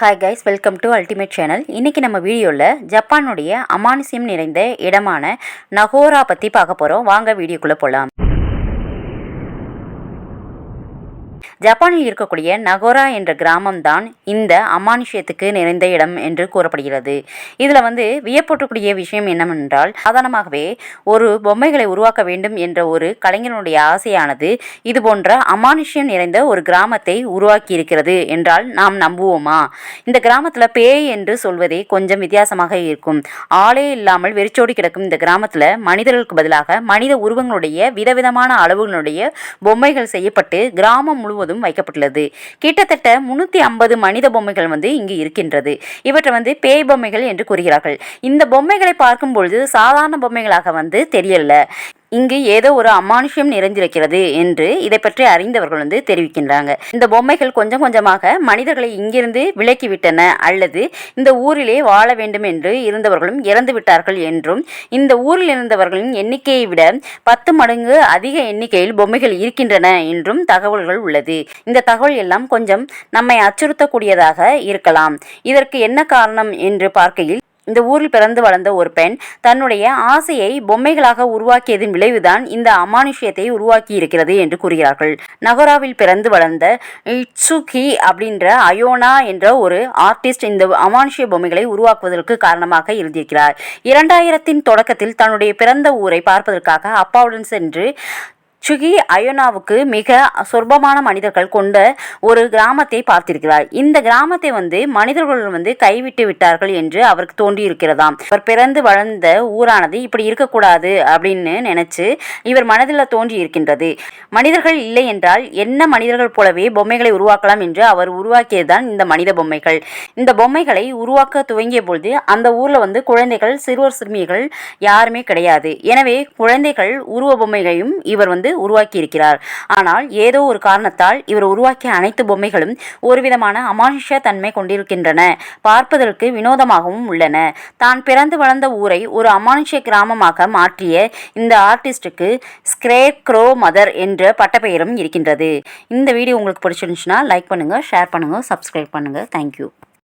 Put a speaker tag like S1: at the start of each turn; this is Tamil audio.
S1: Hi guys, welcome to ultimate channel. இன்றைக்கி நம்ம வீடியோவில் ஜப்பானுடைய அமானுஷ்யம் நிறைந்த இடமான நகோரா பற்றி பார்க்க போகிறோம். வாங்க வீடியோக்குள்ளே போகலாம். ஜப்பானில் இருக்கக்கூடிய நகோரா என்ற கிராமம்தான் இந்த அமானுஷ்யத்துக்கு நிறைந்த இடம் என்று கூறப்படுகிறது. இதில் வியப்பூட்டக்கூடிய விஷயம் என்னவென்றால், சாதாரணமாகவே ஒரு பொம்மைகளை உருவாக்க வேண்டும் என்ற ஒரு கலைஞனுடைய ஆசையானது இது போன்ற அமானுஷ்யம் நிறைந்த ஒரு கிராமத்தை உருவாக்கி இருக்கிறது என்றால் நாம் நம்புவோமா? இந்த கிராமத்தில் பேய் என்று சொல்வதே கொஞ்சம் வித்தியாசமாக இருக்கும். ஆளே இல்லாமல் வெறிச்சோடி கிடக்கும் இந்த கிராமத்தில் மனிதர்களுக்கு பதிலாக மனித உருவங்களுடைய விதவிதமான அளவுகளுடைய பொம்மைகள் செய்யப்பட்டு கிராமம் முழுவதும் வைக்கப்பட்டுள்ளது. கிட்டத்தட்ட 350 மனித பொம்மைகள் இங்கு இருக்கின்றது. இவற்றை பேய் பொம்மைகள் என்று கூறுகிறார்கள். இந்த பொம்மைகளை பார்க்கும்பொழுது சாதாரண பொம்மைகளாக தெரியல. இங்கு ஏதோ ஒரு அமானுஷ்யம் நிறைந்திருக்கிறது என்று இதை பற்றி அறிந்தவர்கள் தெரிவிக்கின்றாங்க. இந்த பொம்மைகள் கொஞ்சம் கொஞ்சமாக மனிதர்களை இங்கிருந்து விலக்கிவிட்டன, அல்லது இந்த ஊரிலே வாழ வேண்டும் என்று இருந்தவர்களும் இறந்து விட்டார்கள் என்றும், இந்த ஊரில் இருந்தவர்களின் எண்ணிக்கையை விட 10 மடங்கு அதிக எண்ணிக்கையில் பொம்மைகள் இருக்கின்றன என்றும் தகவல்கள் உள்ளது. இந்த தகவல் எல்லாம் கொஞ்சம் நம்மை அச்சுறுத்தக்கூடியதாக இருக்கலாம். இதற்கு என்ன காரணம் என்று பார்க்கையில், இந்த ஊரில் பிறந்து வளர்ந்த ஒரு பெண் தன்னுடைய ஆசையை பொம்மைகளாக உருவாக்கியதன் விளைவுதான் இந்த அமானுஷ்யத்தை உருவாக்கி இருக்கிறது என்று கூறுகிறார்கள். நகோராவில் பிறந்து வளர்ந்த இட்சுகி அப்படின்ற அயோனா என்ற ஒரு ஆர்டிஸ்ட் இந்த அமானுஷ்ய பொம்மைகளை உருவாக்குவதற்கு காரணமாக இருந்திருக்கிறார். 2000 தொடக்கத்தில் தன்னுடைய பிறந்த ஊரை பார்ப்பதற்காக அப்பாவுடன் சென்று சுகி அயோனாவுக்கு மிக சொற்பமான மனிதர்கள் கொண்ட ஒரு கிராமத்தை பார்த்திருக்கிறார். இந்த கிராமத்தை மனிதர்கள் கைவிட்டு விட்டார்கள் என்று அவருக்கு தோன்றி இருக்கிறதாம். அவர் பிறந்து வளர்ந்த ஊரானது இப்படி இருக்கக்கூடாது அப்படின்னு நினைச்சு இவர் மனதில் தோன்றி இருக்கின்றது. மனிதர்கள் இல்லை என்றால் என்ன மனிதர்கள் போலவே பொம்மைகளை உருவாக்கலாம் என்று அவர் உருவாக்கியதுதான் இந்த மனித பொம்மைகள். இந்த பொம்மைகளை உருவாக்க துவங்கிய பொழுது அந்த ஊர்ல குழந்தைகள், சிறுவர் சிறுமிகள் யாருமே கிடையாது. எனவே குழந்தைகள் உருவ பொம்மைகளையும் இவர் உருவாக்கி இருக்கிறார். ஆனால் ஏதோ ஒரு காரணத்தால் இவர் உருவாக்கிய அனைத்து பொம்மைகளும் ஒருவிதமான அமானுஷ்ய தன்மை கொண்டிருக்கின்றன, பார்ப்பதற்கு வினோதமாகவும் உள்ளன. தான் பிறந்து வளர்ந்த ஊரை ஒரு அமானுஷ்ய கிராமமாக மாற்றிய இந்த ஆர்டிஸ்டுக்கு ஸ்கேர் க்ரோ மதர் என்ற பட்டப்பெயரும் இருக்கின்றது. இந்த வீடியோ உங்களுக்கு பிடிச்சிருந்துச்சுன்னா லைக் பண்ணுங்க, ஷேர் பண்ணுங்க, சப்ஸ்கிரைப் பண்ணுங்க. தேங்க்யூ.